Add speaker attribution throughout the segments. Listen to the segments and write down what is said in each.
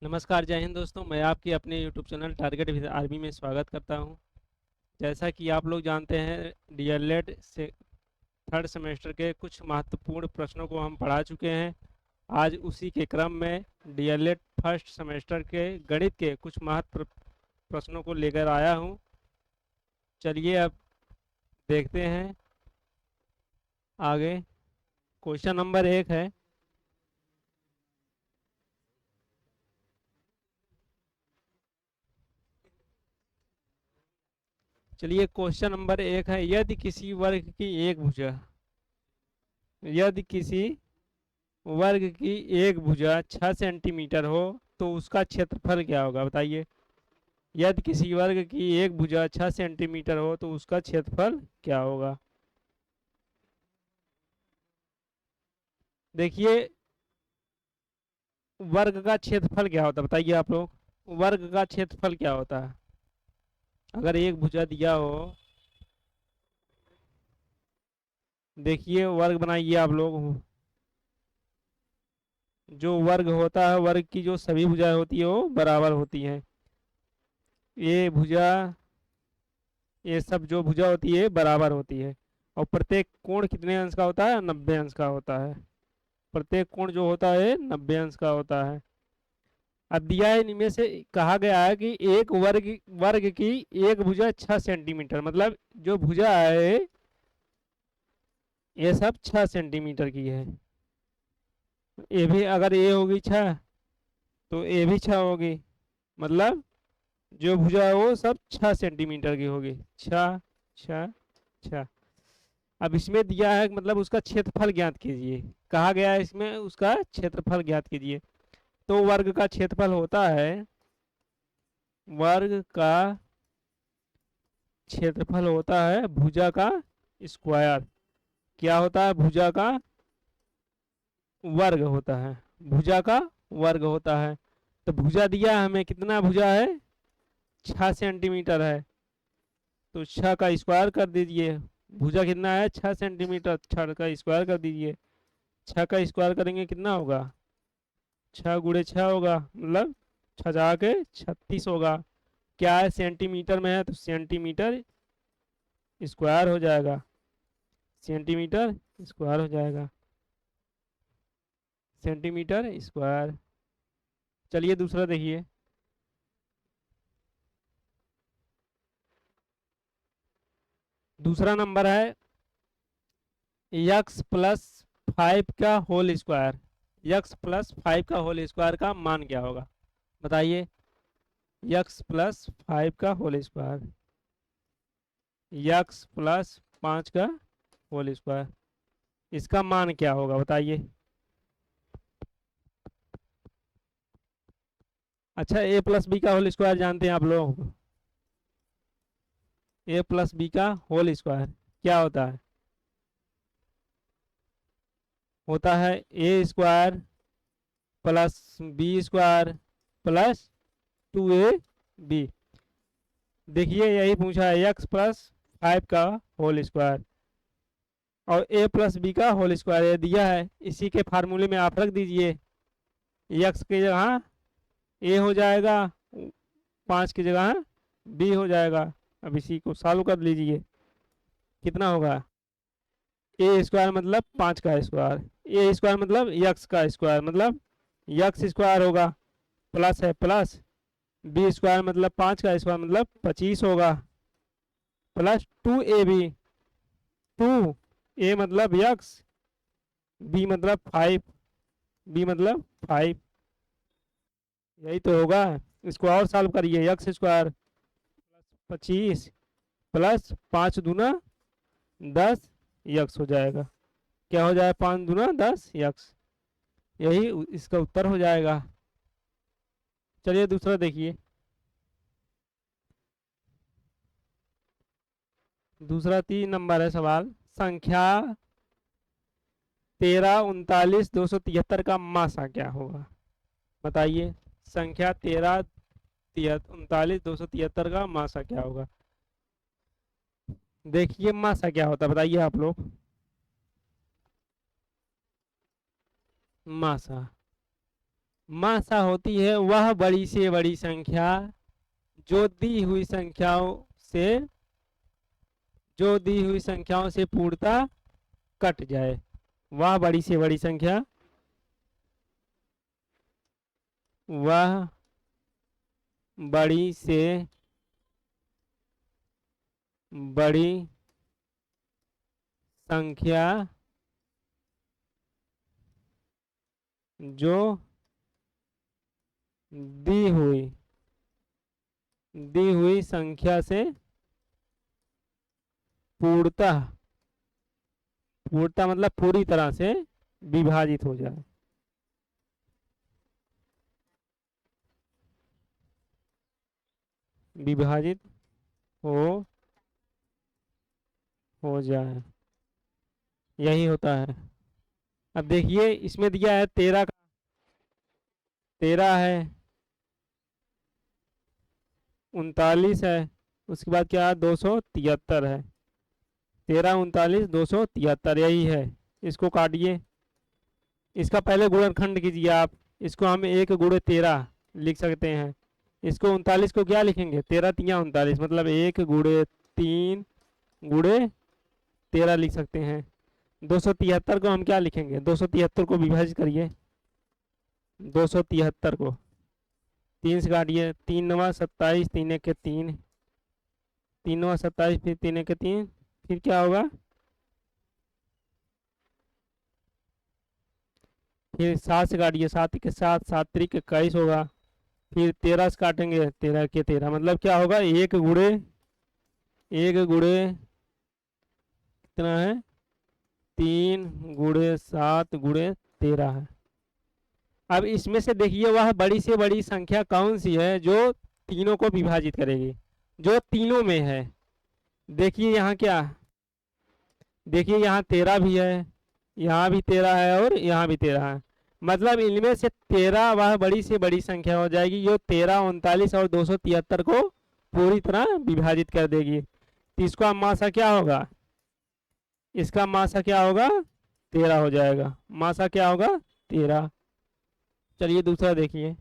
Speaker 1: नमस्कार, जय हिंद दोस्तों। मैं आपके अपने YouTube channel target with army में स्वागत करता हूं। जैसा कि आप लोग जानते हैं, डीएलएड से थर्ड सेमेस्टर के कुछ महत्वपूर्ण प्रश्नों को हम पढ़ा चुके हैं। आज उसी के क्रम में डीएलएड फर्स्ट सेमेस्टर के गणित के कुछ महत्व प्रश्नों को लेकर आया हूं। चलिए अब देखते हैं आगे। क्वेश्चन नंबर 1 है। चलिए, क्वेश्चन नंबर 1 है, यदि किसी वर्ग की एक भुजा यदि किसी वर्ग की एक भुजा 6 सेंटीमीटर हो तो उसका क्षेत्रफल क्या होगा, बताइए। यदि किसी वर्ग की एक भुजा 6 सेंटीमीटर हो तो उसका क्षेत्रफल क्या होगा। देखिए, वर्ग का क्षेत्रफल क्या होता है, बताइए आप लोग। वर्ग का क्षेत्रफल क्या होता है। अगर एक भुजा दिया हो, देखिए वर्ग बनाइए आप लोग। जो वर्ग होता है, वर्ग की जो सभी भुजाएं होती है वो बराबर होती हैं। ये भुजा, ये सब जो भुजा होती है बराबर होती है। और प्रत्येक कोण कितने अंश का होता है, 90 अंश का होता है। प्रत्येक कोण जो होता है 90 अंश का होता है। अब दिया है, इनमें से कहा गया है कि एक वर्ग वर्ग की एक भुजा 6 सेंटीमीटर, मतलब जो भुजा है ये सब 6 सेंटीमीटर की है। ये भी अगर ये होगी 6 तो ये भी 6 होगी। मतलब जो भुजा है वो सब 6 सेंटीमीटर की होगी। 6 6 6। अब इसमें दिया है, मतलब उसका क्षेत्रफल ज्ञात कीजिए। कहा गया है इसमें उसका क्षेत्रफल ज्ञात कीजिए। तो वर्ग का क्षेत्रफल होता है, वर्ग का क्षेत्रफल होता है भुजा का स्क्वायर। क्या होता है, भुजा का वर्ग होता है। भुजा का वर्ग होता है। तो भुजा दिया है हमें, कितना भुजा है, 6 सेंटीमीटर है। तो 6 का स्क्वायर कर दीजिए। भुजा कितना है, 6 सेंटीमीटर, 6 का स्क्वायर कर दीजिए। 6 का स्क्वायर करेंगे कितना होगा, 6 गुणे 6 होगा, मतलब 6 के 36 होगा। क्या है, सेंटीमीटर में है तो सेंटीमीटर स्क्वायर हो जाएगा। सेंटीमीटर स्क्वायर हो जाएगा। Centimetre square. चलिए दूसरा देखिए। दूसरा नंबर है, x+5 का होल स्क्वायर। x+5 का होल स्क्वायर का मान क्या होगा, बताइए। x+5 का होल स्क्वायर, x+5 का होल स्क्वायर, इसका मान क्या होगा, बताइए। अच्छा, a+b का होल स्क्वायर जानते हैं आप लोग। a+b का होल स्क्वायर क्या होता है, होता है a² plus b² plus 2ab। देखिए यही पूछा है, x+5 का होल स्क्वायर और a+b का होल स्क्वायर ये दिया है। इसी के फार्मूले में आप रख दीजिए। x की जगह a हो जाएगा, 5 की जगह b हो जाएगा। अब इसी को सॉल्व कर लीजिए, कितना होगा। a² मतलब 5 का स्क्वायर, a² मतलब x² मतलब x² होगा, प्लस है प्लस, b² मतलब 5 का स्क्वायर मतलब 25 होगा, प्लस 2ab। 2 a मतलब x, b मतलब 5, b मतलब 5। यही तो होगा। इसको और सॉल्व करिए, x² प्लस 25 प्लस 5 दूना 10 यक्स हो जाएगा। क्या हो जाएगा, 5 दूना 10 यक्स। यही इसका उत्तर हो जाएगा। चलिए दूसरा देखिए। दूसरा 3 नंबर है सवाल, संख्या 13 39 273 का मासा क्या होगा, बताइए। संख्या 13 39 273 का मासा क्या होगा। देखिए मासा क्या होता है, बताइए आप लोग। मासा, मासा होती है वह बड़ी से बड़ी संख्या जो दी हुई संख्याओं से जो दी हुई संख्याओं से पूर्णतः कट जाए। वह बड़ी से बड़ी संख्या, वह बड़ी से बड़ी संख्या जो दी हुई संख्या से पूर्णतः, पूर्णतः मतलब पूरी तरह से विभाजित हो जाए। विभाजित हो जाए, यही होता है। अब देखिए इसमें दिया है 13 का, 13 है, 39 है, उसके बाद क्या है 273 है। 13, 39, 273 यही है। इसको काटिए, इसका पहले गुणनखंड कीजिए आप। इसको हम 1 गुणे 13 लिख सकते हैं। इसको 39 को क्या लिखेंगे, 13 तिया 39, मतलब 1 गुणे 3 गुणे 13 लिख सकते हैं। 273 को हम क्या लिखेंगे, 273 को विभाजित करिए। 273 को 3 से काटिए, 3 नवा 27, 3 एक 3, 3 नवा 27, फिर 3 एक 3, फिर क्या होगा, फिर 7 से काटिए, 7 के 7, 7 त्रिक 21 होगा। फिर 13 से काटेंगे, 13 के 13, मतलब क्या होगा 1 गुणे कितना है 3 गुणे 7 गुणे 13 है। अब इसमें से देखिए वह बड़ी से बड़ी संख्या कौन सी है जो तीनों को विभाजित करेगी, जो तीनों में है। देखिए यहाँ क्या, देखिए यहाँ 13 भी है, यहाँ भी 13 है और यहाँ भी 13 है। मतलब इनमें से 13 वह बड़ी से बड़ी संख्या हो जाएगी जो 13, 39 और 273 को पूरी तरह विभाजित कर देगी। तो इसका मासा क्या होगा, इसका मासा क्या होगा 13 हो जाएगा। मासा क्या होगा 13। चलिए दूसरा देखिए।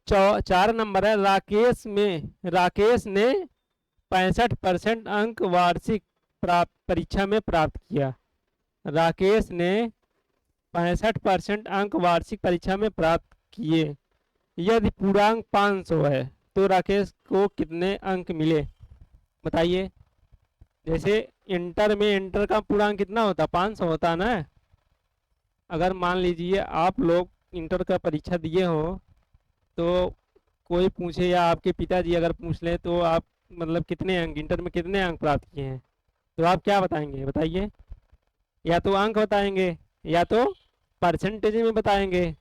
Speaker 1: चार नंबर है, राकेश ने 65% अंक वार्षिक परीक्षा में प्राप्त किया। राकेश ने 65% अंक वार्षिक परीक्षा में प्राप्त किए। यदि पूर्णांक 500 है तो राकेश को कितने अंक मिले, बताइए। जैसे इंटर का पूर्णांक कितना होता है, 500 होता है ना। अगर मान लीजिए आप लोग इंटर का परीक्षा दिए हो तो कोई पूछे या आपके पिताजी अगर पूछ ले तो आप मतलब कितने अंक इंटर में कितने अंक प्राप्त किए हैं, तो आप क्या बताएंगे, बताइए। या तो अंक बताएंगे या तो परसेंटेज में बताएंगे।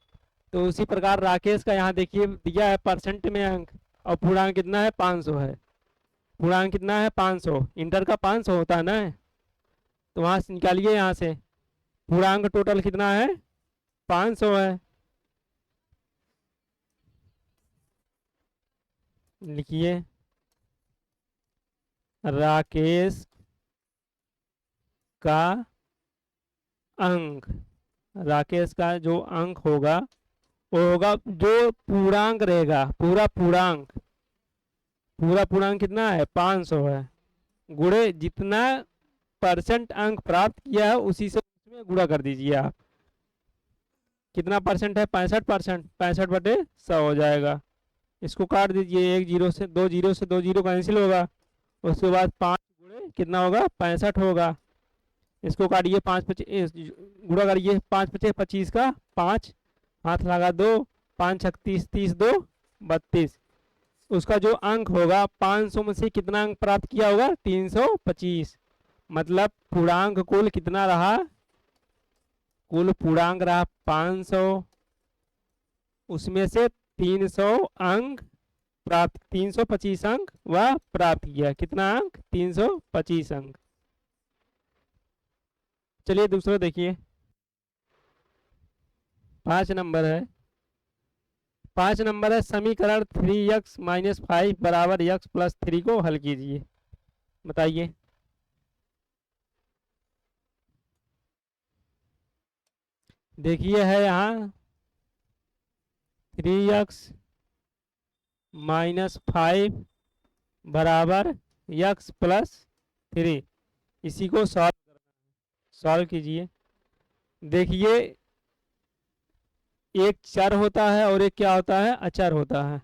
Speaker 1: तो उसी प्रकार राकेश का यहाँ देखिए दिया है परसेंट में अंक, और पूर्णांक कितना है 500 है। पूर्णांक कितना है 500, इंटर का 500 होता है ना। तो वहाँ से निकालिए, यहाँ से पूर्णांक टोटल कितना है 500 है। लिखिए राकेश का अंक, राकेश का जो अंक होगा वो होगा जो पूर्णांक रहेगा, पूरा पूर्णांक कितना है 500 है, गुणे जितना परसेंट अंक प्राप्त किया है उसी से उसमें गुणा कर दीजिए आप। कितना परसेंट है 65%, 65/100 हो जाएगा। इसको काट दीजिए, 1 जीरो से 2 जीरो से 2 जीरो कैंसिल होगा। उसके बाद 5 गुणे कितना होगा 65 होगा। इसको काटिए, 5 25 गुणा करिए, 5 25 25 का 5 हाथ लगा 2, 5 36 30 2 32। उसका जो अंक होगा 500 में से कितना अंक प्राप्त किया होगा 325। मतलब पूर्णांक कुल कितना रहा, कुल पूर्णांक रहा 500, उसमें से 300 अंक प्राप्त, 325 अंक वह प्राप्त किया। कितना अंक 325 अंक। चलिए दूसरा देखिए, 5 नंबर है। 5 नंबर है, समीकरण 3x - 5 बराबर x + 3 को हल कीजिए, बताइए। देखिए है यहाँ 3x -5 बराबर x+3। इसी को सॉल्व कीजिए। देखिए एक चर होता है और एक क्या होता है, अचर होता है।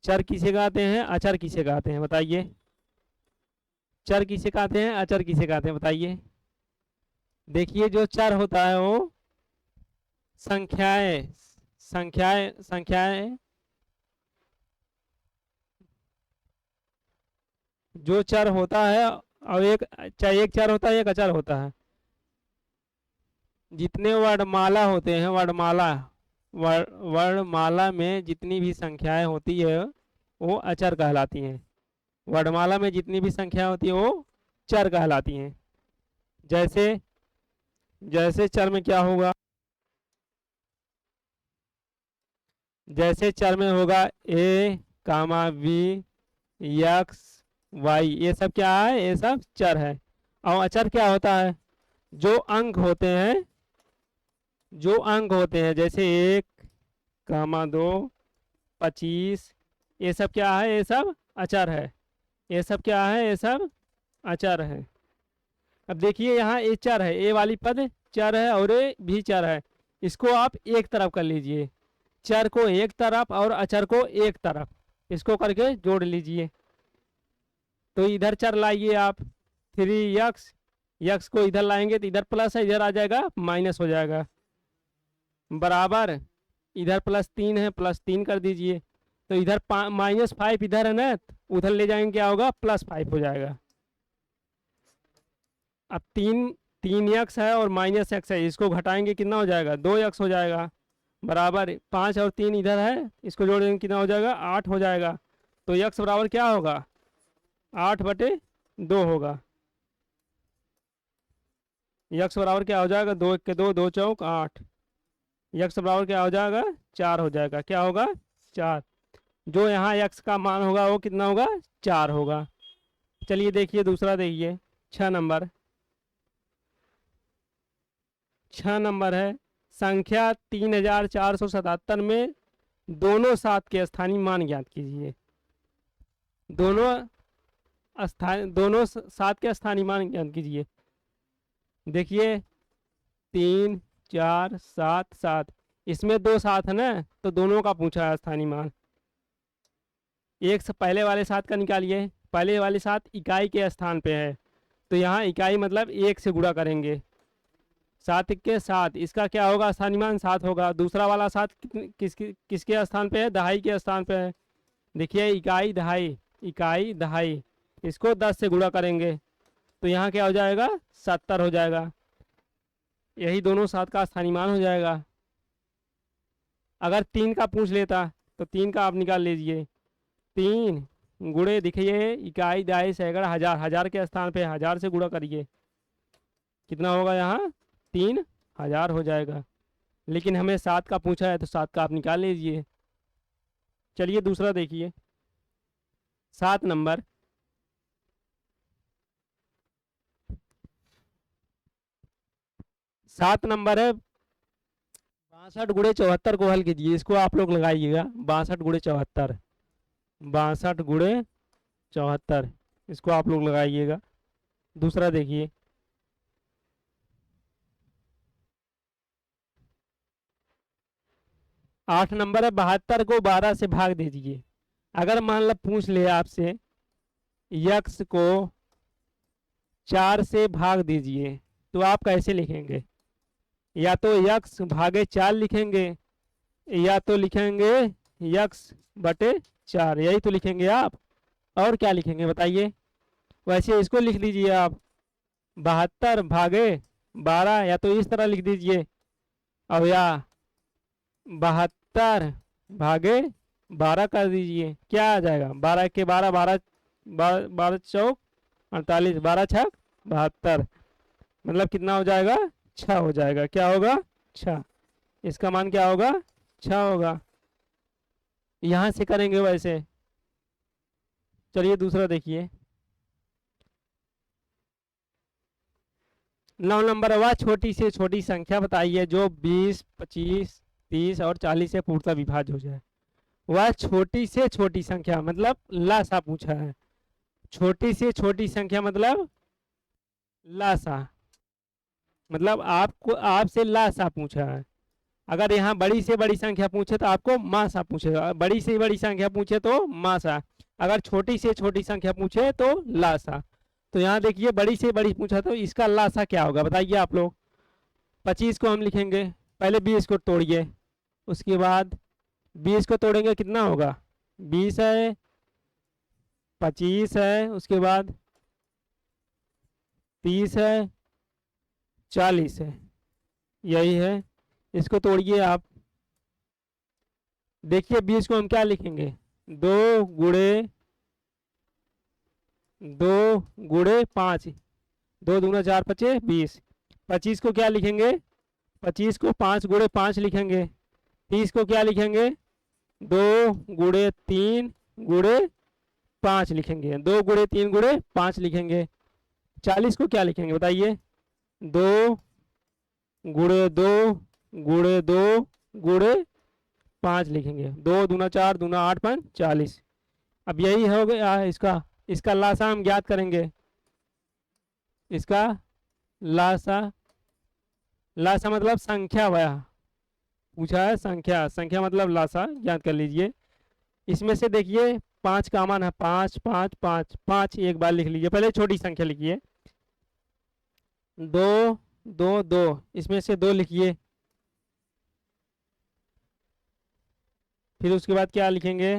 Speaker 1: चर किसे कहते हैं, अचर किसे कहते हैं, बताइए। चर किसे कहते हैं, अचर किसे कहते हैं, बताइए। देखिए जो चर होता है वो संख्याएं संख्याएं संख्याएं जो चर होता है, और एक चाहे एक चर होता है एक अचर होता है। जितने वर्णमाला होते हैं, वर्णमाला में जितनी भी संख्याएं होती है वो अचर कहलाती हैं। वर्णमाला में जितनी भी संख्या होती है वो चर कहलाती हैं। जैसे जैसे चर में क्या होगा, जैसे चर में होगा a, b, x, y, ये सब क्या है, ये सब चर है। और अचर क्या होता है, जो अंक होते हैं, जैसे 1, 2, 25, ये सब क्या है, ये सब अचर है। ये सब क्या है, ये सब अचर है। अब देखिए यहाँ ए चर है, ए वाली पद चर है और ए भी चर है। इसको आप एक तरफ कर लीजिए, चर को एक तरफ और अचर को एक तरफ, इसको करके जोड़ लीजिए। तो इधर चर लाइए आप 3x, यक्स को इधर लाएंगे तो इधर प्लस है, इधर आ जाएगा माइनस हो जाएगा, बराबर इधर +3 है, +3 कर दीजिए। तो इधर -5 इधर है ना, उधर ले जाएंगे क्या होगा, +5 हो जाएगा। अब 3x है और -x है, इसको घटाएंगे कितना हो जाएगा, 2x हो जाएगा, बराबर 5 और 3 इधर है, इसको जोड़ देंगे कितना हो जाएगा, 8 हो जाएगा। तो x बराबर क्या होगा, 8/2 होगा। x बराबर क्या हो जाएगा, 2 1 के 2, 2 चौक 8। x बराबर क्या हो जाएगा, 4 हो जाएगा। क्या होगा, 4। जो यहाँ x का मान होगा वो कितना होगा, 4 होगा। चलिए देखिए दूसरा, देखिए 6 नंबर। 6 नंबर है, संख्या 3477 में दोनों सात के स्थानीय मान ज्ञात कीजिए। दोनों सात के स्थानीय मान ज्ञात कीजिए। देखिए 3 4 7 7, इसमें 2 सात है ना, तो दोनों का पूछा है स्थानीय मान। एक से पहले वाले सात का निकालिए, पहले वाले सात इकाई के स्थान पे है, तो यहाँ इकाई मतलब 1 से गुणा करेंगे, 7 के 7, इसका क्या होगा, स्थानीय मान 7 होगा। दूसरा वाला 7 किसके स्थान पे है, दहाई के स्थान पे है। देखिए इकाई दहाई, इसको 10 से गुणा करेंगे तो यहाँ क्या हो जाएगा, 70 हो जाएगा। यही दोनों सात का स्थानीय मान हो जाएगा। अगर 3 का पूछ लेता तो 3 का आप निकाल लीजिए। 3 गुणे, देखिए इकाई दहाई सैकड़ा हजार, हजार के स्थान पे 1000 से गुणा करिए, कितना होगा यहाँ, 3000 हो जाएगा। लेकिन हमें 7 का पूछा है तो 7 का आप निकाल लीजिए। चलिए दूसरा देखिए 7 नंबर। 7 नंबर है, 62 गुणे 74 को हल कीजिए। इसको आप लोग लगाइएगा, 62 गुणे 74, 62 गुणे 74, इसको आप लोग लगाइएगा। दूसरा देखिए 8 नंबर है, 72 को 12 से भाग दीजिए। अगर मान लो पूछ ले आपसे यक्स को 4 से भाग दीजिए, तो आप कैसे लिखेंगे, या तो यक्स भागे 4 लिखेंगे, या तो लिखेंगे x/4, यही तो लिखेंगे आप। और क्या लिखेंगे बताइए। वैसे इसको लिख लीजिए आप 72 भागे 12, या तो इस तरह लिख दीजिए, और या 72 भागे 12 कर दीजिए। क्या आ जाएगा, 12 के 12, 12 12 चौक 48, 12 छक 72, मतलब कितना हो जाएगा, 6 हो जाएगा। क्या होगा, 6। इसका मान क्या होगा, 6 होगा। यहाँ से करेंगे वैसे। चलिए दूसरा देखिए 9 नंबर, वह छोटी से छोटी संख्या बताइए जो 20, 25, 30 और 40 से पूर्णतः विभाज्य हो जाए। वह छोटी से छोटी संख्या मतलब लासा पूछा है। छोटी से छोटी संख्या मतलब लासा, मतलब आपको आपसे लासा पूछा है। अगर यहाँ बड़ी से बड़ी संख्या पूछे तो आपको मासा पूछेगा, बड़ी से बड़ी संख्या पूछे तो मासा, अगर छोटी से छोटी संख्या पूछे तो लासा। तो यहाँ देखिए बड़ी से बड़ी पूछा तो इसका लासा क्या होगा बताइए आप लोग। 25 को हम लिखेंगे, पहले 20 को तोड़िए, उसके बाद 20 को तोड़ेंगे कितना होगा, 20 है, 25 है, उसके बाद 30 है, 40 है, यही है। इसको तोड़िए आप, देखिए 20 को हम क्या लिखेंगे, 2 गुणे 5, 2 दूना 4 पचे 20। 25 को क्या लिखेंगे, 25 को 5 गुणे 5 लिखेंगे। 30 को क्या लिखेंगे, 2 गुणे 3 गुणे 5 लिखेंगे, 2 गुणे 3 गुणे 5 लिखेंगे। 40 को क्या लिखेंगे बताइए, 2 गुणे 2 गुणे 2 गुणे 5 लिखेंगे। 2 दूना 4 दूना 8 5 40। अब यही हो गया इसका लासा हम ज्ञात करेंगे। इसका लासा, लासा मतलब संख्या, वह पूछा है संख्या, संख्या मतलब लासा ज्ञात कर लीजिए। इसमें से देखिए 5 कॉमन है, 5 5 5 5 एक बार लिख लीजिए, पहले छोटी संख्या लिखिए, 2 2 2, इसमें से 2 लिखिए। फिर उसके बाद क्या लिखेंगे,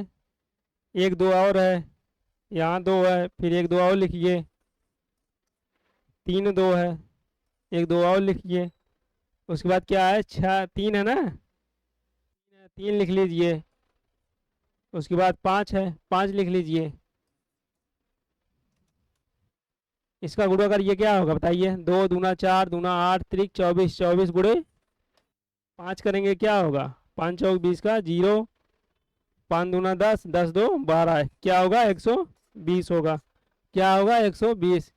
Speaker 1: 1 2 और है, यहाँ 2 है, फिर 1 2 और लिखिए, 3 2 है, 1 2 और लिखिए। उसके बाद क्या है, 6 3 है ना, 3 लिख लीजिए। उसके बाद 5 है, 5 लिख लीजिए। इसका गुणा करिए क्या होगा बताइए, 2 दूना 4 दूना 8 त्रिक 24, 24 गुणे 5 करेंगे क्या होगा, 5 चौक 20 का 0, 5 दूना 10, 10 2 12, क्या होगा 120 होगा, क्या होगा 120।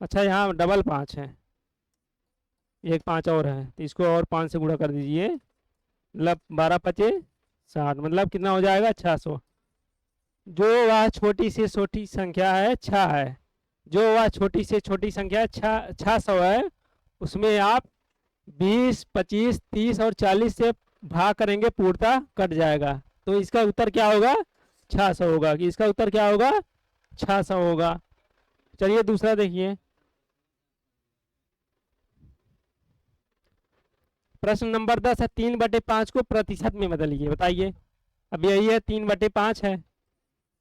Speaker 1: अच्छा यहाँ डबल 5 है, एक 5 और है, तो इसको और 5 से गुणा कर दीजिए, मतलब 12 पचे 60, मतलब कितना हो जाएगा 600। जो वह छोटी से छोटी संख्या है 6 है, जो वह छोटी से छोटी संख्या 600 है, उसमें आप 20, 25, 30 और 40 से भाग करेंगे, पूर्णतः कट जाएगा। तो इसका उत्तर क्या होगा, 600 होगा, कि इसका उत्तर क्या होगा 600 होगा। चलिए दूसरा देखिए, प्रश्न नंबर 10 है, 3/5 को प्रतिशत में बदलिए, बताइए। अब यही है 3/5 है,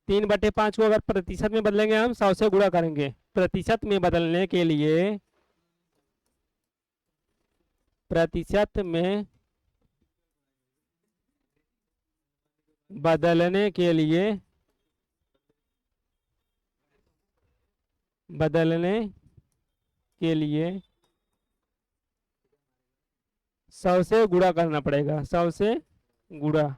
Speaker 1: 3/5 को अगर प्रतिशत में बदलेंगे हम 100 से गुणा करेंगे। प्रतिशत में बदलने के लिए, प्रतिशत में बदलने के लिए, बदलने के लिए 100 से गुणा करना पड़ेगा, 100 से गुणा।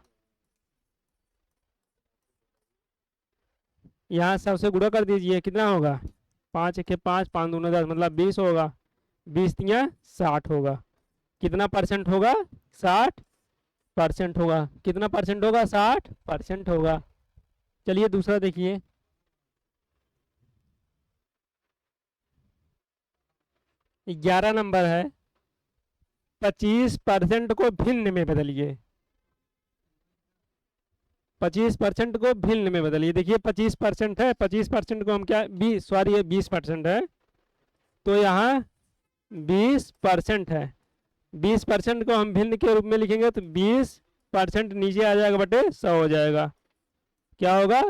Speaker 1: यहाँ 100 से गुणा कर दीजिए, कितना होगा, 5 1 5 5 दूना 10, मतलब 20 होगा, 20 तिया 60 होगा। कितना परसेंट होगा, 60% होगा। कितना परसेंट होगा, 60% होगा। चलिए दूसरा देखिए, 11 नंबर है, 25% को भिन्न में बदलिए। 25% को भिन्न में बदलिए। देखिए 25% है, 25% को हम क्या 20% है, तो यहाँ 20% है, 20% को हम भिन्न के रूप में लिखेंगे तो 20% नीचे आ जाएगा बटे 100 हो जाएगा। क्या होगा,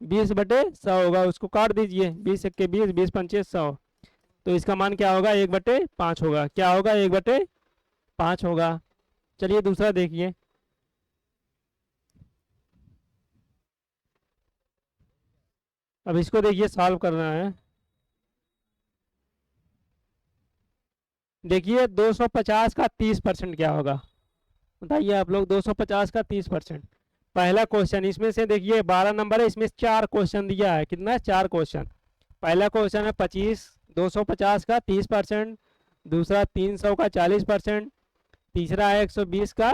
Speaker 1: 20/100 होगा, उसको काट दीजिए, 20 1 20, 20 5 100, तो इसका मान क्या होगा, 1/5 होगा। क्या होगा, 1/5 होगा। चलिए दूसरा देखिए, अब इसको देखिए सॉल्व करना है। देखिए 250 का 30% क्या होगा, बताइए आप लोग। 250 का 30%, पहला क्वेश्चन, इसमें से देखिए 12 नंबर है, इसमें 4 क्वेश्चन दिया है, कितना 4 क्वेश्चन। पहला क्वेश्चन है 25 250 का 30%, दूसरा 300 का 40%, तीसरा है 120 का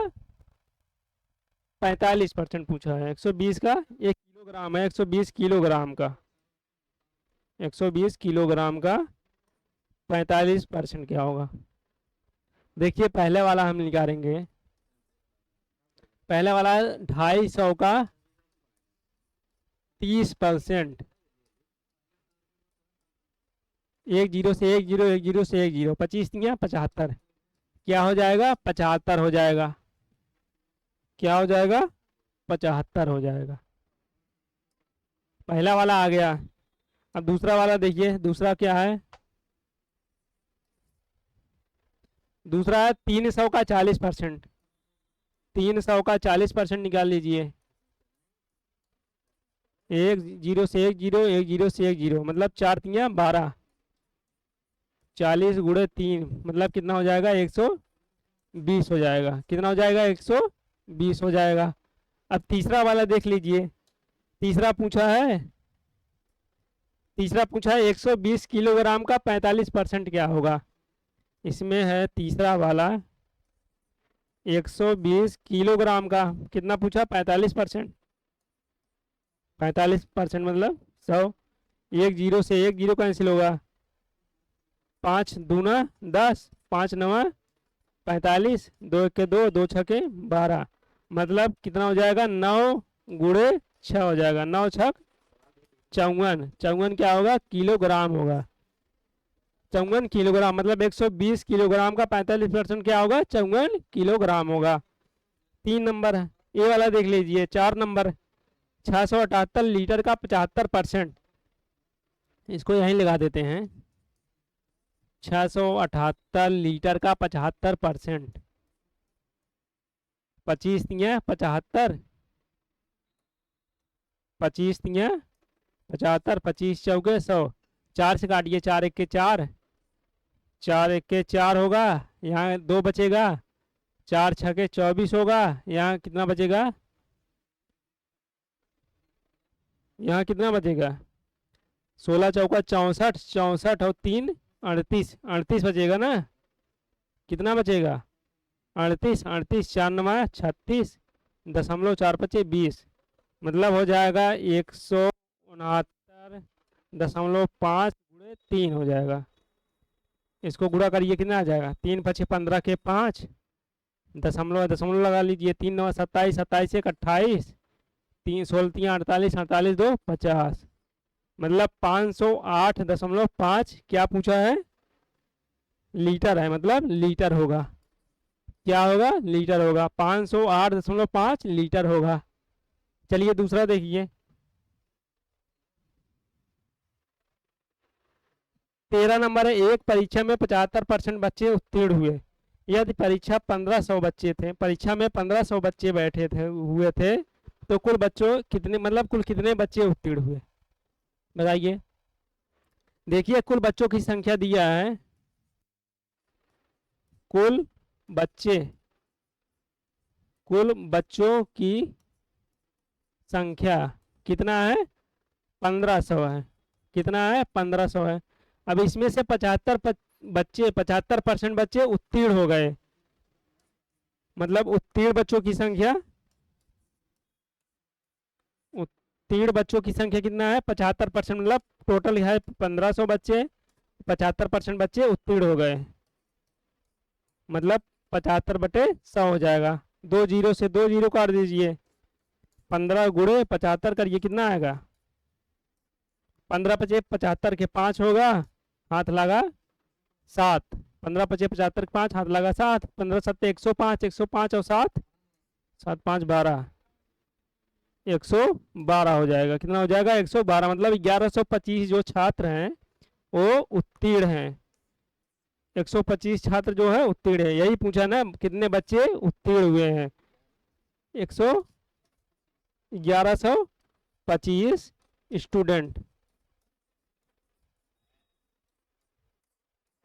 Speaker 1: 45% पूछा है। 120 का 1 किलोग्राम है, 120 किलोग्राम का, 120 किलोग्राम का 45% क्या होगा। देखिए पहले वाला हम निकालेंगे। पहले वाला 250 का 30%, 10 से 10, 10 से 10, 25 दिया 75, क्या हो जाएगा 75 हो जाएगा। क्या हो जाएगा 75 हो जाएगा। पहला वाला आ गया। अब दूसरा वाला देखिए, दूसरा क्या है। दूसरा है 300 का 40%, 300 का 40% निकाल लीजिए। 10 से 10, 10 से 10, मतलब 4 तिया 12, 40 गुणे 3 मतलब कितना हो जाएगा 120 हो जाएगा। कितना हो जाएगा 120 हो जाएगा। अब तीसरा वाला देख लीजिए। तीसरा पूछा है, तीसरा पूछा है 120 किलोग्राम का 45% क्या होगा। इसमें है तीसरा वाला 120 किलोग्राम का कितना पूछा 45%, 45% मतलब 100। 10 से 10 कैंसिल होगा, 5 दूना 10, 5 नवा 45, 2 के 2, 2 छके 12, मतलब कितना हो जाएगा 9 गुणे 6 हो जाएगा। 9 छक 54, 54 क्या होगा किलोग्राम होगा। 54 किलोग्राम मतलब 120 किलोग्राम का 45% क्या होगा 54 किलोग्राम होगा। 3 नंबर है ये वाला देख लीजिए। 4 नंबर 678 लीटर का 75%, इसको यहीं लगा देते हैं। 678 लीटर का 75%, 25 दिया 75, 25 दिया 75, 25 चौके 100, 4 से काटिए, 4 एक के 4, 4 एक के 4 होगा, यहाँ 2 बचेगा, 4 छके 24 होगा, यहाँ कितना बचेगा, यहाँ कितना बचेगा 16 चौका 64, 64 और 3 38, 38 बचेगा ना। कितना बचेगा 38, 38 4 नवा 36.425 मतलब हो जाएगा 169.5 गुणे 3 हो जाएगा। इसको गुणा करिए कितना आ जाएगा, 3 पचे 15 के 5, दशमलव दशमलव लगा लीजिए, 3 9 27, 27 1 28, 3 16 3 48, 48 2 50, मतलब 508.5 क्या पूछा है लीटर है, मतलब लीटर होगा। क्या होगा लीटर होगा, 508.5 लीटर होगा। चलिए दूसरा देखिए। 13 नंबर है, एक परीक्षा में 75% बच्चे उत्तीर्ण हुए। यदि परीक्षा 1500 बच्चे थे, परीक्षा में 1500 बच्चे बैठे थे हुए थे, तो कुल बच्चों कितने मतलब कुल कितने बच्चे उत्तीर्ण हुए बताइए। देखिए कुल बच्चों की संख्या दिया है, कुल बच्चे, कुल बच्चों की संख्या कितना है 1500 है। कितना है 1500 है। अब इसमें से बच्चे 75% बच्चे उत्तीर्ण हो गए, मतलब उत्तीर्ण बच्चों की संख्या, उत्तीर्ण बच्चों की संख्या कितना है 75%, मतलब टोटल है 1500 बच्चे, 75% बच्चे उत्तीर्ण हो गए, मतलब 75/100 हो जाएगा। 2 जीरो से 2 जीरो काट दीजिए, 15 गुणे 75 करिए कितना आएगा, 15 पचे 75 के 5 होगा, हाथ लगा 7, 15 पचे 75 के 5 हाथ लगा 7, 15 सत्ते 105, 105 और 7, 7 5 12, 112 हो जाएगा। कितना हो जाएगा 112, मतलब 1125 जो छात्र हैं वो उत्तीर्ण हैं। 125 छात्र जो है उत्तीर्ण है, यही पूछा ना कितने बच्चे उत्तीर्ण हुए हैं। 1125 स्टूडेंट,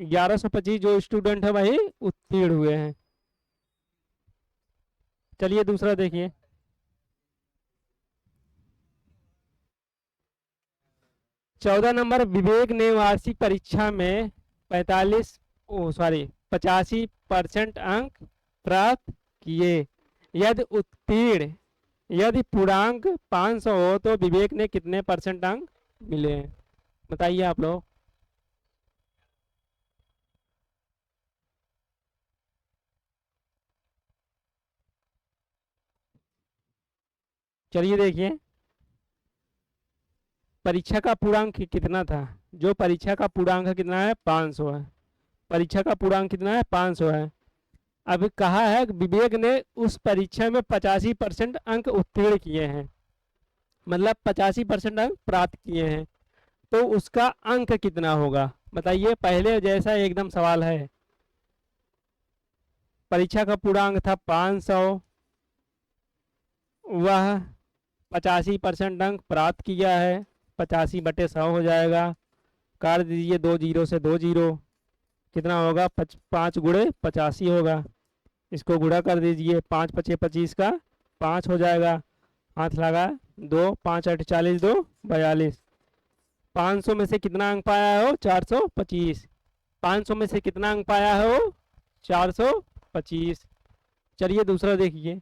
Speaker 1: 1125 जो स्टूडेंट है वही उत्तीर्ण हुए हैं। चलिए दूसरा देखिए। 14 नंबर, विवेक ने वार्षिक परीक्षा में 85% अंक प्राप्त किए। यदि उत्तीर्ण यदि पूर्णांक 500 हो तो विवेक ने कितने परसेंट अंक मिले हैं? बताइए आप लोग। चलिए देखिए, परीक्षा का पूर्णांक कितना था? जो परीक्षा का पूर्णांक कितना है? 500 है। परीक्षा का पूर्णांक कितना है? 500 है। अभी कहा है कि विवेक ने उस परीक्षा में 85% अंक उत्तीर्ण किए हैं, मतलब 85% अंक प्राप्त किए हैं, तो उसका अंक कितना होगा? बताइए। पहले जैसा एकदम सवाल है, परीक्षा का पूर्णांक था 500, वह 85% अंक प्राप्त किया है, 85/100 हो जाएगा। काट दीजिए 2 जीरो से 2 जीरो, कितना होगा? 5 गुणे 85 होगा। इसको गुणा कर दीजिए, 5 पचे 25 का 5 हो जाएगा। हाथ लगा, 2 5 8 40, 2 42। 500 में से कितना अंक पाया हो? 425। 500 में से कितना अंक पाया हो? 425। चलिए दूसरा देखिए।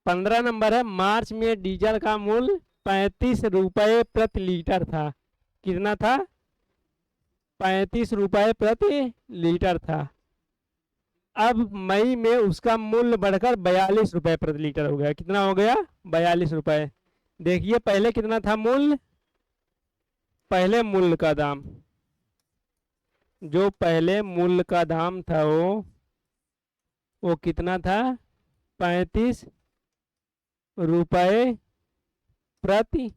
Speaker 1: 15 नंबर है, मार्च में डीजल का मूल्य 35 रुपये प्रति लीटर था। कितना था? 35 रुपये प्रति लीटर था। अब मई में उसका मूल्य बढ़कर 42 रुपये प्रति लीटर हो गया। कितना हो गया? 42 रुपये। देखिए पहले कितना था मूल्य? पहले मूल्य का दाम, जो पहले मूल्य का दाम था वो कितना था? 35 रुपये प्रति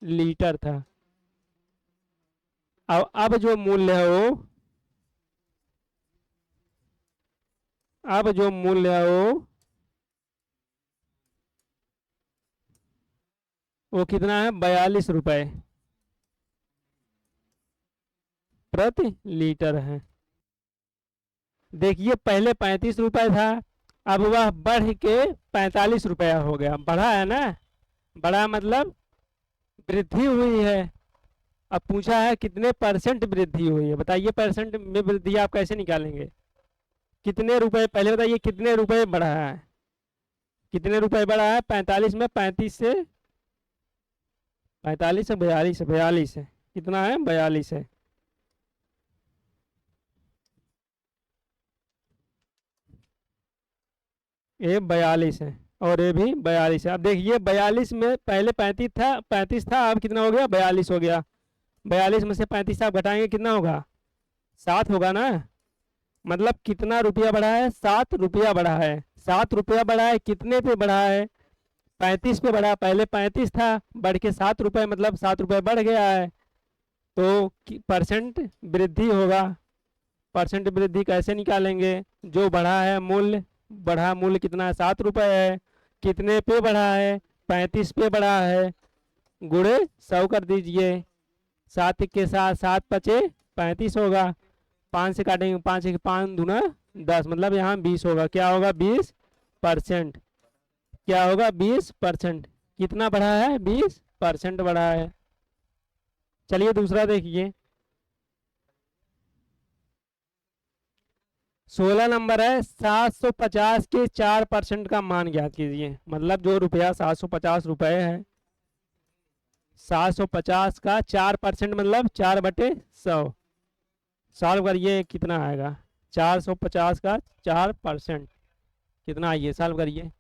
Speaker 1: लीटर था। अब जो मूल्य है वो कितना है? 42 रुपये प्रति लीटर है। देखिए पहले 35 रुपये था, अब वह बढ़ के 45 रुपया हो गया। बढ़ा है ना? बढ़ा मतलब वृद्धि हुई है। अब पूछा है कितने परसेंट वृद्धि हुई है। बताइए परसेंट में वृद्धि आप कैसे निकालेंगे? कितने रुपए, पहले बताइए कितने रुपए बढ़ा है? कितने रुपए बढ़ा है? 45 में 35 से 45 से 42 है। 42 है। कितना है? 42 है। ये 42 है और ये भी 42 है। अब देखिए 42 में पहले 35 था, अब कितना हो गया? 42 हो गया। 42 में से 35 आप घटाएंगे, कितना होगा? 7 होगा ना? मतलब कितना रुपया बढ़ा है? 7 रुपया बढ़ा है। 7 रुपया बढ़ा है, कितने पे बढ़ा है? 35 पे बढ़ा। पहले 35 था, बढ़ के 7 रुपये, मतलब 7 रुपये बढ़ गया है। तो परसेंट वृद्धि होगा। परसेंट वृद्धि कैसे निकालेंगे? जो बढ़ा है मूल्य, बढ़ा मूल्य कितना है? 7 रुपये है। कितने पे बढ़ा है? 35 पे बढ़ा है। गुणे 100 कर दीजिए। 7 के साथ 7 पचे 35 होगा। 5 से काटेंगे, 5 के 5 दूना 10, मतलब यहाँ 20 होगा। क्या होगा? 20%। क्या होगा? 20%। कितना बढ़ा है? 20% बढ़ा है। चलिए दूसरा देखिए। 16 नंबर है, 750 के 4% का मान ज्ञात कीजिए। मतलब जो रुपया 750 रुपये है, 750 का 4% मतलब 4/100। सॉल्व करिए, कितना आएगा? 450 का 4% कितना? आइए सॉल्व करिए।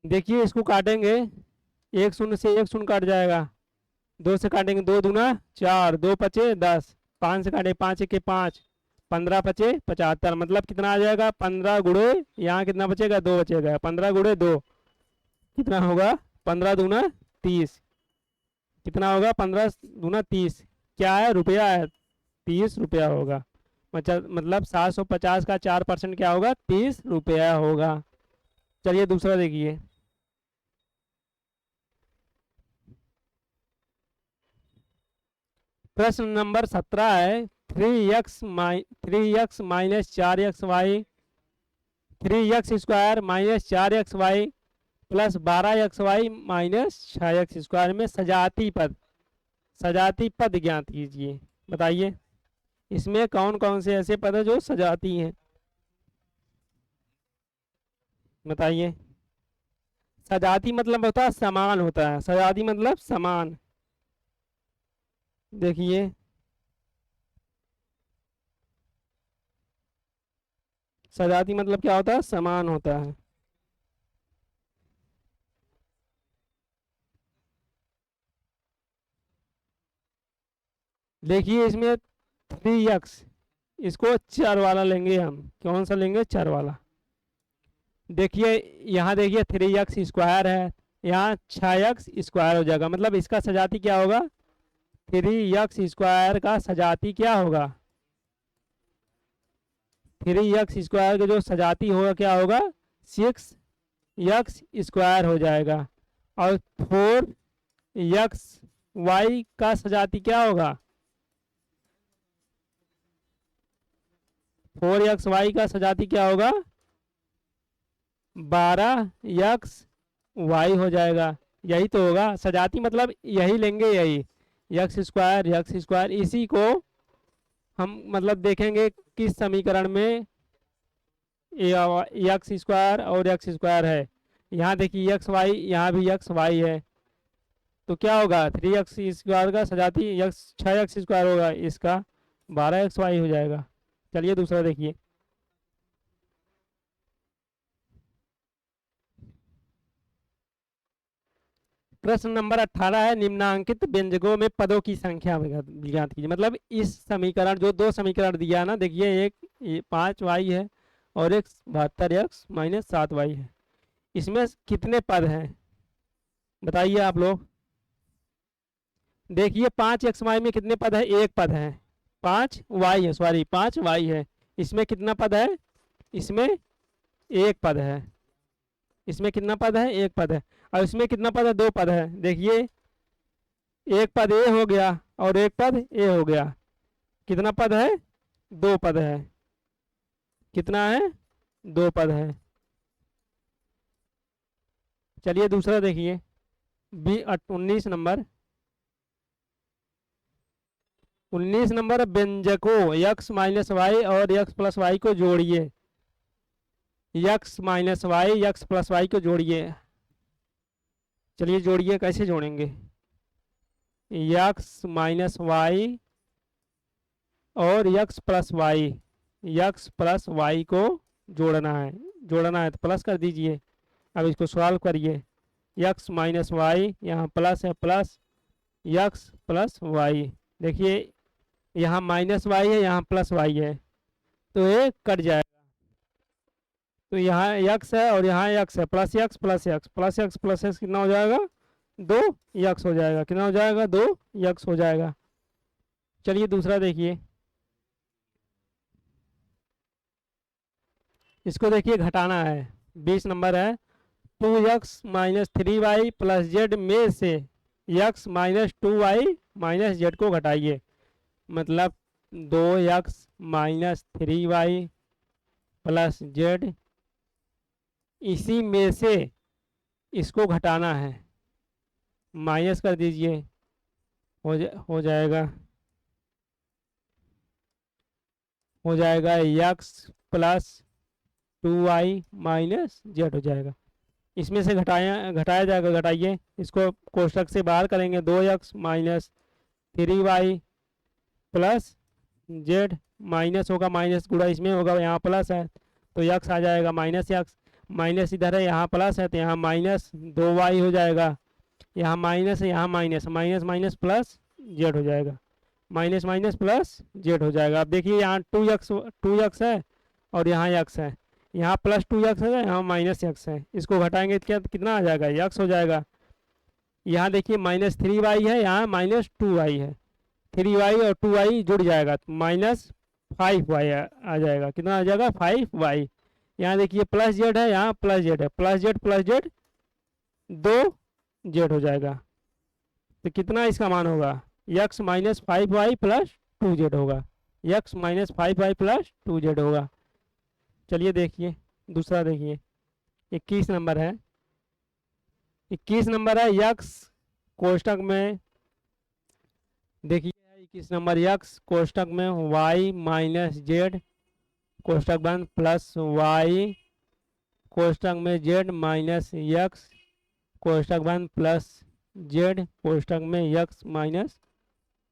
Speaker 1: देखिए इसको काटेंगे, 1 शून्य से 1 शून्य काट जाएगा। 2 से काटेंगे, 2 दूना 4, 2 पचे 10। 5 से काटे, 5 के 5, 15 पचे 75, मतलब कितना आ जाएगा? 15 गुणे, यहाँ कितना बचेगा? 2 बचेगा। 15 गुणे 2 कितना होगा? 15 दूना 30। कितना होगा? 15 दूना 30। क्या है? रुपया है, 30 रुपया होगा। मतलब 750 का 4% क्या होगा? 30 रुपया होगा। चलिए दूसरा देखिए। प्रश्न नंबर 17 है 3x minus 4xy 3x² minus 4xy plus 12xy minus 6x² में सजाती पद ज्ञात कीजिए। बताइए इसमें कौन कौन से ऐसे पद है जो सजाती हैं। बताइए। सजाती मतलब होता है समान होता है, सजाती मतलब समान। देखिए सजाती मतलब क्या होता है, समान होता है। देखिए इसमें 3x, इसको चर वाला लेंगे हम। कौन सा लेंगे, चर वाला। देखिए यहाँ देखिए 3x² है, यहाँ 6x² हो जाएगा। मतलब इसका सजाती क्या होगा, 3x² का सजाती क्या होगा, 3x² का जो सजाती होगा क्या होगा, 6x² हो जाएगा। और 4xy का सजाती क्या होगा, 4xy का सजाती क्या होगा, 12xy हो जाएगा। यही तो होगा सजाती, मतलब यही लेंगे, यही x²। इसी को हम मतलब देखेंगे किस समीकरण में x² और x² है। यहाँ देखिए xy, यहाँ भी xy है, तो क्या होगा 3x² का सजाती 6x² होगा, इसका 12xy हो जाएगा। चलिए दूसरा देखिए। प्रश्न नंबर 18 है निम्नांकित व्यंजकों में पदों की संख्या ज्ञात कीजिए। मतलब इस समीकरण, जो दो समीकरण दिया है ना, देखिए एक 5y है और एक 72x माइनस 7y है। इसमें कितने पद हैं बताइए आप लोग। देखिए 5xy में कितने पद है, एक पद है। 5y है, सॉरी 5y है। इसमें कितना पद है, इसमें एक पद है। इसमें कितना पद है, एक पद है। और इसमें कितना पद है, दो पद है। देखिए एक पद ए हो गया और एक पद ए हो गया। कितना पद है, दो पद है। कितना है, दो पद है। चलिए दूसरा देखिए 19 नंबर। 19 नंबर व्यंजकों x माइनस वाई और x प्लस वाई को जोड़िए। x minus y x plus y को जोड़िए। चलिए जोड़िए, कैसे जोड़ेंगे, x माइनस वाई और x प्लस वाई को जोड़ना है तो प्लस कर दीजिए। अब इसको सॉल्व करिए। x माइनस वाई, यहाँ प्लस है, प्लस x प्लस वाई। देखिए यहाँ माइनस वाई है, यहाँ प्लस वाई है, तो ये कट जाएगा। तो यहाँ x है और यहाँ x है, plus x plus x plus x plus x कितना हो जाएगा, 2x हो जाएगा। कितना हो जाएगा, 2x हो जाएगा। चलिए दूसरा देखिए। इसको देखिए घटाना है। 20 नंबर है 2x minus 3y plus Z में से x minus 2y minus Z को घटाइए। मतलब 2x minus 3y plus Z, इसी में से इसको घटाना है, माइनस कर दीजिए। हो जाएगा x plus 2y minus Z हो जाएगा। इसमें से घटाया जाएगा, घटाइए। इसको कोष्टक से बाहर करेंगे। 2x minus 3y plus Z, minus होगा, माइनस गुणा इसमें होगा, यहाँ प्लस है तो x आ जाएगा, माइनस x, माइनस इधर है, यहाँ प्लस है तो यहाँ माइनस 2y हो जाएगा। यहाँ माइनस है, यहाँ minus, minus minus plus Z हो जाएगा, माइनस माइनस प्लस जेड हो जाएगा। अब देखिए यहाँ 2x है और यहाँ x है, यहाँ प्लस 2x है, यहाँ माइनस x है। इसको घटाएंगे क्या, कितना आ जाएगा, x हो जाएगा। यहाँ देखिए माइनस 3y है, यहाँ माइनस 2y है। 3y और 2y जुड़ जाएगा तो माइनस 5y आ जाएगा। कितना आ जाएगा, 5y। यहाँ देखिए प्लस जेड है, यहाँ प्लस जेड है, प्लस जेड 2 जेड हो जाएगा। तो कितना इसका मान होगा, x minus 5y plus 2z होगा, x minus 5y plus 2z होगा। चलिए देखिए दूसरा देखिए, 21 नंबर है। 21 नंबर है यक्स कोष्टक में, देखिए 21 नंबर यक्स कोष्टक में y माइनस जेड कोष्टक बंद प्लस y कोष्टक में z माइनस यक्स कोष्टक बंद प्लस z कोष्टक में यक्स माइनस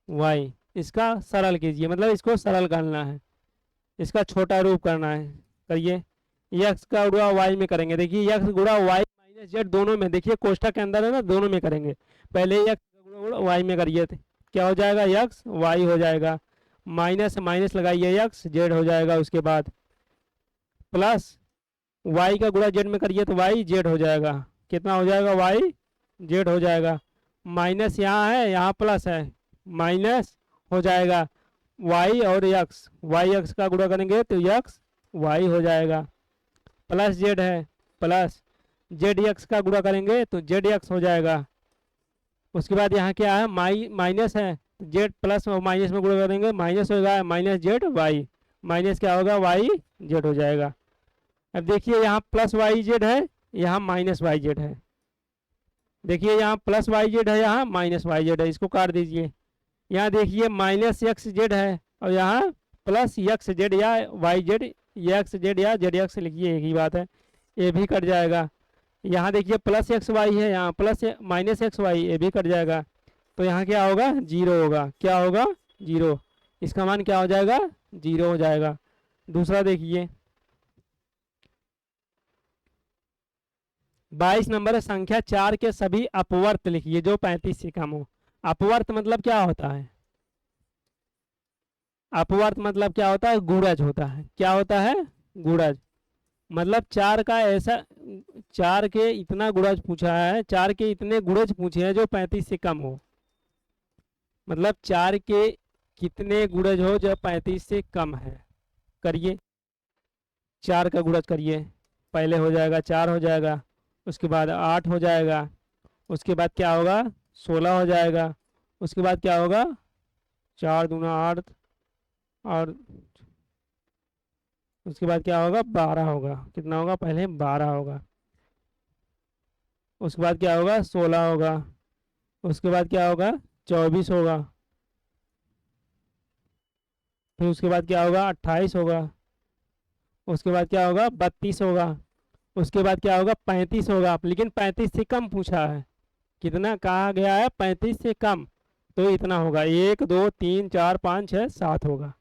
Speaker 1: y। इसका सरल कीजिए, मतलब इसको सरल करना है, इसका छोटा रूप करना है। करिए, यक्स का गुणा y में करेंगे, देखिए यक्स गुणा y माइनस जेड दोनों में, देखिए कोष्टक के अंदर है ना, दोनों में करेंगे। पहले यक्स का गुणा y में करिए थे, क्या हो जाएगा, यक्स y हो जाएगा, माइनस माइनस लगाइए यक्स जेड हो जाएगा, उसके बाद प्लस y का गुणा जेड में करिए तो y जेड हो जाएगा, कितना हो जाएगा, y जेड हो जाएगा, माइनस यहाँ है यहाँ प्लस है, माइनस हो जाएगा y और यक्स, y यक्स का गुणा करेंगे तो यक्स y हो जाएगा, प्लस जेड है, प्लस जेड यक्स का गुणा करेंगे तो जेड यक्स हो जाएगा। उसके बाद यहाँ क्या है, माइनस है, जेड प्लस और माइनस में गुणा करेंगे माइनस होगा, माइनस जेड वाई, माइनस क्या होगा, वाई जेड हो जाएगा। अब देखिए यहाँ प्लस वाई जेड है, यहाँ माइनस वाई जेड है, देखिए यहाँ प्लस वाई जेड है, यहाँ माइनस वाई जेड है, इसको काट दीजिए। यहाँ देखिए माइनस एक्स जेड है और यहाँ प्लस एक्स जेड या वाई जेड, एक्स जेड या जेड एक्स लिखिए, एक ही बात है, ये भी कट जाएगा। यहाँ देखिए प्लस एक्स वाई है, यहाँ प्लस माइनस एक्स वाई, ये भी कट जाएगा, तो यहाँ क्या होगा, जीरो होगा, क्या होगा, जीरो, इसका मान क्या हो जाएगा, जीरो हो जाएगा। दूसरा देखिए 22 नंबर है, संख्या 4 के सभी अपवर्त लिखिए जो 35 से कम हो। अपवर्त मतलब क्या होता है, अपवर्त मतलब क्या होता है, गुणज होता है, क्या होता है, गुणज, मतलब 4 का ऐसा, 4 के इतना गुणज पूछा है, 4 के इतने गुणज पूछे हैं जो 35 से कम हो, मतलब 4 के कितने गुणज हो जो 35 से कम है। करिए, 4 का गुणज करिए, पहले हो जाएगा 4 हो जाएगा, उसके बाद 8 हो जाएगा, उसके बाद क्या होगा, 16 हो जाएगा, उसके बाद क्या होगा, 4 दूना 8, और उसके बाद क्या होगा, 12 होगा, कितना होगा, पहले 12 होगा, उसके बाद क्या होगा, 16 होगा, उसके बाद क्या होगा, 24 होगा, फिर उसके बाद क्या होगा, 28 होगा, उसके बाद क्या होगा, 32 होगा, उसके बाद क्या होगा, 35 होगा, लेकिन 35 से कम पूछा है, कितना कहा गया है, 35 से कम, तो इतना होगा, 1 2 3 4 5 6 7 होगा,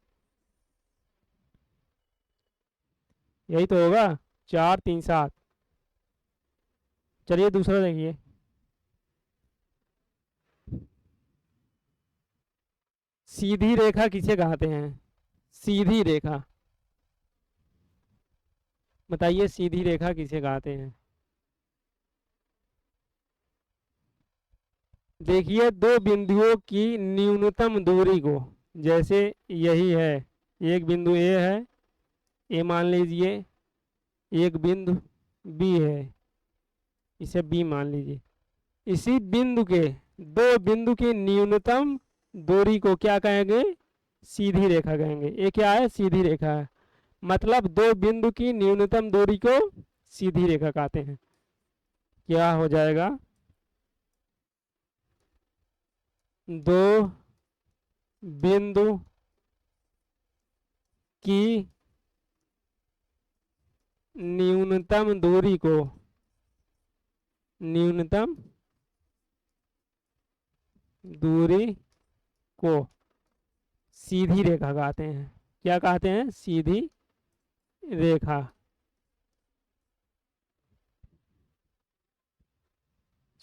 Speaker 1: यही तो होगा, 4 3 7। चलिए दूसरा देखिए, सीधी रेखा किसे कहते हैं, सीधी रेखा, बताइए सीधी रेखा किसे कहते हैं। देखिए दो बिंदुओं की न्यूनतम दूरी को, जैसे यही है, एक बिंदु ए है, ए मान लीजिए, एक बिंदु बी है, इसे बी मान लीजिए, इसी बिंदु के, दो बिंदु की न्यूनतम दूरी को क्या कहेंगे, सीधी रेखा कहेंगे। ये क्या है, सीधी रेखा है, मतलब दो बिंदु की न्यूनतम दूरी को सीधी रेखा कहते हैं। क्या हो जाएगा, दो बिंदु की न्यूनतम दूरी को, न्यूनतम दूरी को सीधी रेखा कहते हैं। क्या कहते हैं, सीधी रेखा।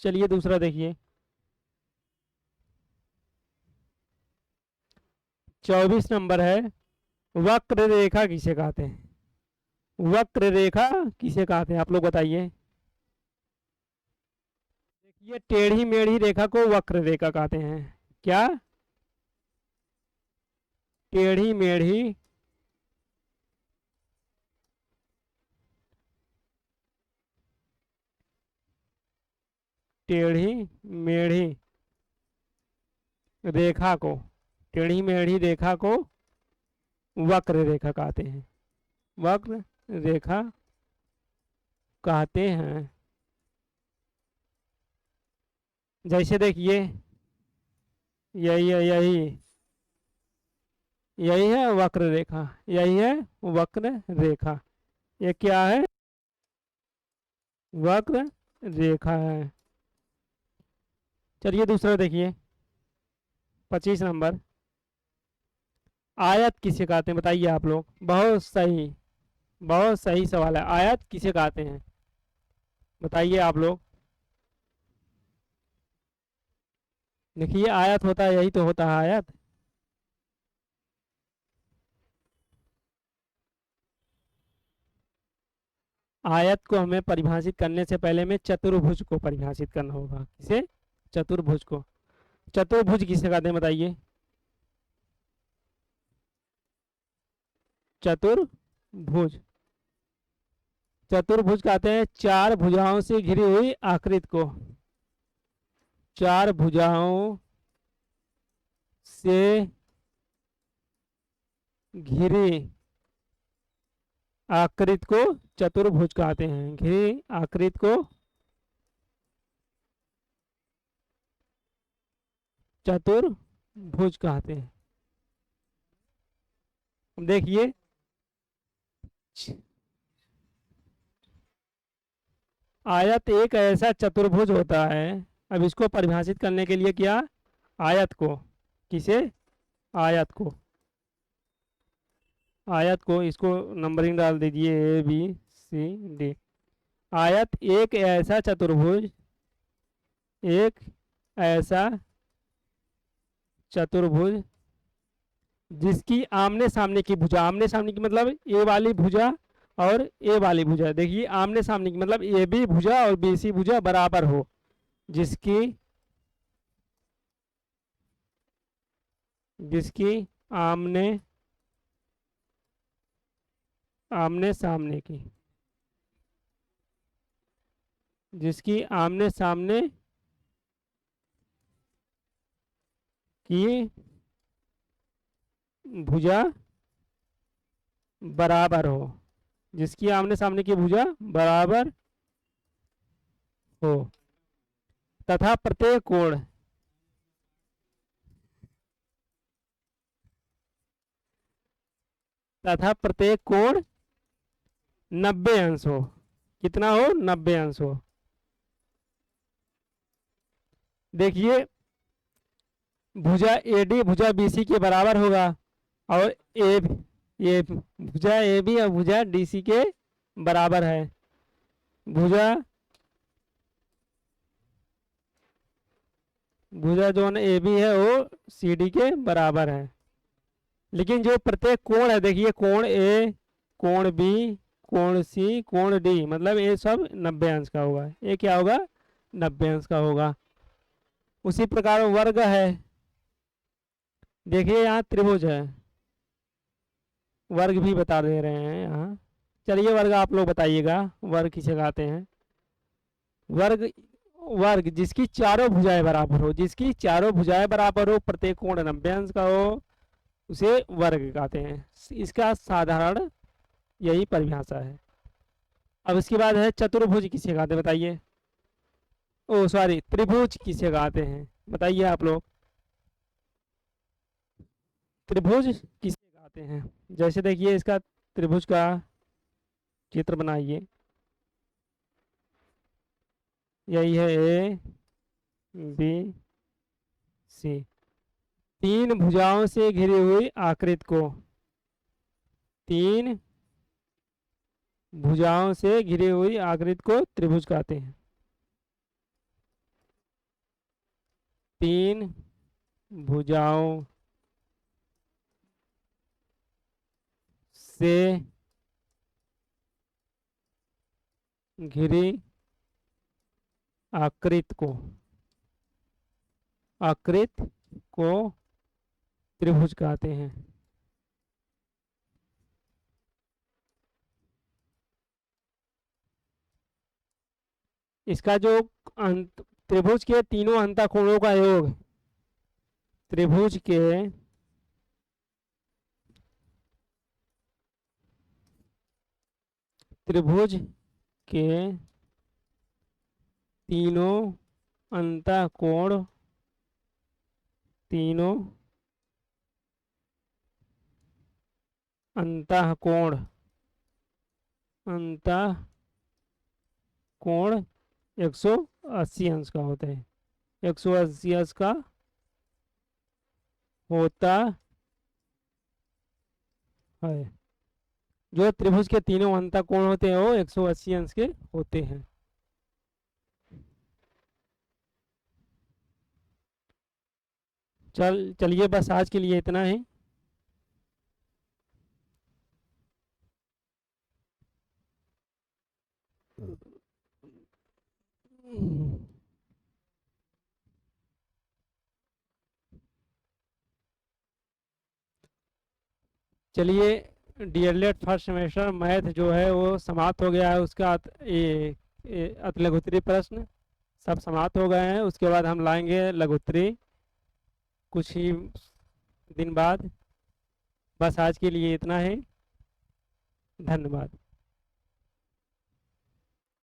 Speaker 1: चलिए दूसरा देखिए, 24 नंबर है, वक्र रेखा किसे कहते हैं, वक्र रेखा किसे कहते हैं, आप लोग बताइए। देखिए टेढ़ी मेढ़ी रेखा को वक्र रेखा कहते हैं, क्या, टेढ़ी मेढ़ी टेढ़ी मेढ़ी रेखा को, टेढ़ी मेढ़ी रेखा को वक्र रेखा कहते हैं, वक्र रेखा कहते हैं। जैसे देखिए यही है, यही है वक्र रेखा, यही है वक्र रेखा। ये क्या है? वक्र रेखा है। चलिए दूसरा देखिए, 25 नंबर। आयत किसे कहते हैं बताइए आप लोग। बहुत सही, बहुत सही सवाल है। आयत किसे कहते हैं बताइए आप लोग। देखिए आयत होता है, यही तो होता है आयत। आयत को हमें परिभाषित करने से पहले में चतुर्भुज को परिभाषित करना होगा। किसे? चतुर्भुज को। चतुर्भुज किसे कहते हैं बताइए। चतुर्भुज, चतुर्भुज कहते हैं चार भुजाओं से घिरी हुई आकृति को। चार भुजाओं से घिरी आकृति को चतुर्भुज कहते हैं। घिरी आकृति को चतुर्भुज कहते हैं। देखिए आयत एक ऐसा चतुर्भुज होता है। अब इसको परिभाषित करने के लिए क्या? आयत को, किसे? आयत को, आयत को, इसको नंबरिंग डाल दीजिए ए बी सी डी। आयत एक ऐसा चतुर्भुज, एक ऐसा चतुर्भुज जिसकी आमने सामने की भुजा, आमने सामने की मतलब ए वाली भुजा और ए वाली भुजा, देखिए आमने सामने की मतलब ए बी भुजा और बी सी भुजा बराबर हो, जिसकी जिसकी आमने आमने सामने की, जिसकी आमने सामने की भुजा बराबर हो, जिसकी आमने सामने की भुजा बराबर हो तथा प्रत्येक कोण तथा प्रत्येक कोण 90 अंश हो। कितना हो? 90 अंश हो। देखिए भुजा एडी भुजा बीसी के बराबर होगा और ए ये भुजा ए बी और भुजा डीसी के बराबर है। भुजा भुजा जो ए बी है वो सी डी के बराबर है। लेकिन जो प्रत्येक कोण है, देखिए कोण ए, कोण बी, कोण सी, कोण डी, मतलब ये सब 90 अंश का होगा। ये क्या होगा? 90 अंश का होगा। उसी प्रकार वर्ग है। देखिए यहाँ त्रिभुज है, वर्ग भी बता दे रहे हैं यहाँ। चलिए वर्ग आप लोग बताइएगा, वर्ग किसे कहते हैं। वर्ग, वर्ग जिसकी चारों भुजाएं बराबर हो, जिसकी चारों भुजाएं बराबर हो, प्रत्येक कोण 90 अंश का हो, उसे वर्ग कहते हैं। इसका साधारण यही परिभाषा है। अब इसके बाद है चतुर्भुज किसे कहते हैं बताइए। ओ सॉरी, त्रिभुज किसे कहते हैं बताइए आप लोग। त्रिभुज किसे कहते हैं? जैसे देखिए इसका त्रिभुज का चित्र बनाइए। यही है ए बी सी, तीन भुजाओं से घिरी हुई आकृति को, तीन भुजाओं से घिरी हुई आकृति को त्रिभुज कहते हैं। तीन भुजाओं से घिरी आकृति को, आकृति को त्रिभुज कहते हैं। इसका जो त्रिभुज के तीनों अंतःकोणों का योग, त्रिभुज के तीनों अंतःकोण कोण 180 अंश का होता है, 180 अंश का होता है। जो त्रिभुज के तीनों अंतःकोण होते हैं वो 180 अंश के होते हैं। चलिए बस आज के लिए इतना ही। चलिए, डीएलएड फर्स्ट सेमेस्टर मैथ जो है वो समाप्त हो गया है, उसका लघुत्तरी प्रश्न सब समाप्त हो गए हैं। उसके बाद हम लाएंगे लघुत्तरी कुछ ही दिन बाद। बस आज के लिए इतना है, धन्यवाद।